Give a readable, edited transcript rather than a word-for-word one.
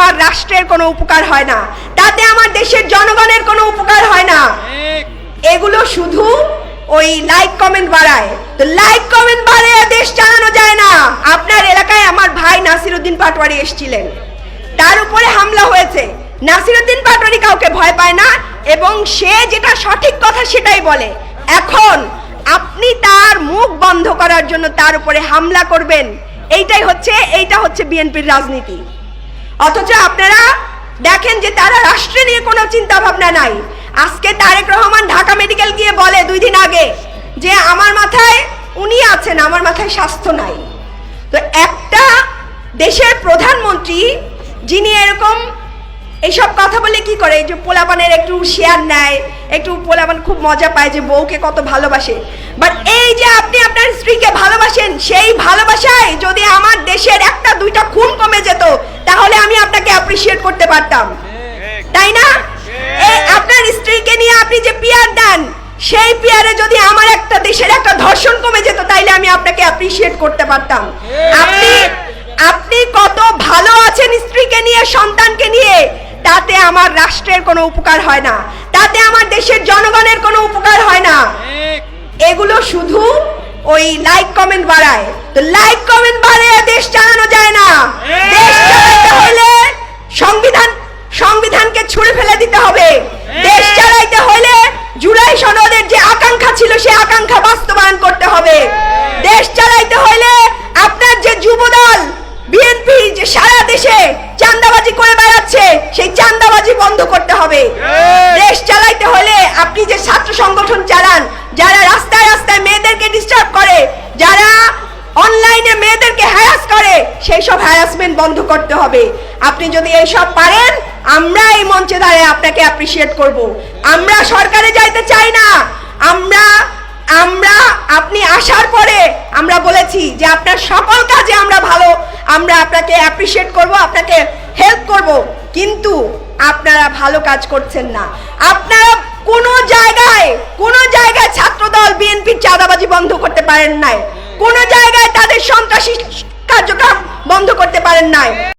আমার রাষ্ট্রের কোনো উপকার হয় না, তাতে আমার দেশের জনগণের কোনো উপকার হয় না। এগুলো শুধু ওই লাইক কমেন্ট বাড়ায়। তো লাইক কমেন্ট বাড়ায় দেশ চালানো যায় না। আপনার এলাকায় আমার ভাই নাসিরউদ্দিন পাটোয়ারি এসেছিলেন, তার উপরে হামলা হয়েছে। নাসিরউদ্দিন পাটোয়ারি কাউকে ভয় পায় না এবং সে যেটা সঠিক কথা সেটাই বলে। এখন আপনি তার মুখ বন্ধ করার জন্য তার উপরে হামলা করবেন, এইটা হচ্ছে বিএনপির রাজনীতি। অথচ আপনারা দেখেন যে তারা রাষ্ট্র নিয়ে কোনো চিন্তা ভাবনা নাই। আজকে তারেক রহমান ঢাকা মেডিকেল গিয়ে বলে 2 দিন আগে যে আমার মাথায় উনি আছেন, আমার মাথায় স্বাস্থ্য নাই। তো একটা দেশের প্রধানমন্ত্রী যিনি এরকম এইসব কথা বলে কি করে, এই যে পোলাপানের একটু শেয়ার নেয়, একটু পোলাপান খুব মজা পায় যে বউকে কত ভালোবাসে। বাট এই যে আপনি আপনার স্ত্রীকে ভালোবাসেন, সেই ভালোবাসায় যদি আমার দেশের 1-2টা খুন কমে যেত তাহলে আমি আপনাকে অ্যাপ্রিশিয়েট করতে পারতাম, তাই না? এই আপনার স্ত্রীকে নিয়ে আপনি যে পিয়ার দেন, সেই পিয়ারে যদি আমার একটা দেশের একটা ধর্ষণ কমে যেত তাইলে আমি আপনাকে অ্যাপ্রিশিয়েট করতে পারতাম। আপনি কত ভালো আছেন স্ত্রীকে নিয়ে, সন্তানকে নিয়ে, তাতে আমার রাষ্ট্রের কোনো উপকার হয় না, তাতে আমার দেশের জনগণের কোনো উপকার হয় না। এগুলো শুধু ওই লাইক কমেন্ট বাড়ায়। তো লাইক কমেন্ট বাড়ায় দেশ চালানো যায় না। দেশ চালাতে হলে সংবিধানকে ছুঁড়ে ফেলে দিতে হবে। দেশ চালাইতে হলে জুলাই সনদের যে আকাঙ্ক্ষা ছিল সেই আকাঙ্ক্ষা বাস্তবায়ন করতে হবে। দেশ চালাইতে হলে আপনার যে যুবদল বিএনপি যে সারা দেশে চাঁদাবাজি করে বেড়াচ্ছে সেই চাঁদাবাজি বন্ধ করতে হবে। দেশ চালাইতে হলে আপনি যে ছাত্র সংগঠন চালান, যারা রাস্তায় রাস্তায় মেয়েদেরকে ডিস্টার্ব করে, যারা অনলাইনে মেয়েদেরকে হ্যারাস করে, সেই সব হ্যারাসমেন্ট বন্ধ করতে হবে। আপনি যদি এইসব পারেন, আমরা এই মঞ্চে দাঁড়িয়ে আপনাকে অ্যাপ্রিশিয়েট করব। আমরা সরকারে যাইতে চাই না। আপনি আসার পরে আমরা বলেছি যে আপনার সকল কাজে আমরা আপনাকে অ্যাপ্রিশিয়েট করব, আপনাকে হেল্প করব, কিন্তু আপনারা ভালো কাজ করছেন না। আপনারা কোনো জায়গায় ছাত্রদল বিএনপির চাঁদাবাজি বন্ধ করতে পারেন নাই, কোনো জায়গায় তাদের সন্ত্রাসী কার্যক্রম বন্ধ করতে পারেন নাই।